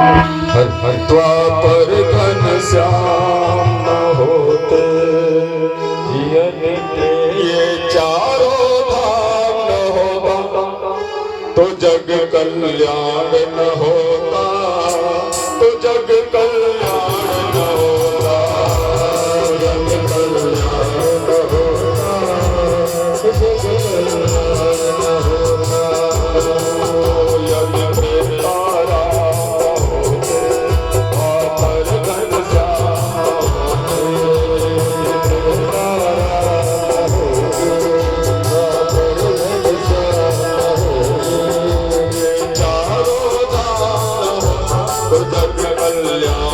द्वापर घनश्याम न होते, ये चारों धाम न होता तो जग कल्याण न होता, तो जग कल्याण न होता, जग कल्याण न होता, जग कल्याण न होता। यज्ञ में तारा होते, द्वापर घनश्याम होते, तारा होते, द्वापर घनश्याम होते। ये चारों धाम तो जग कल्याण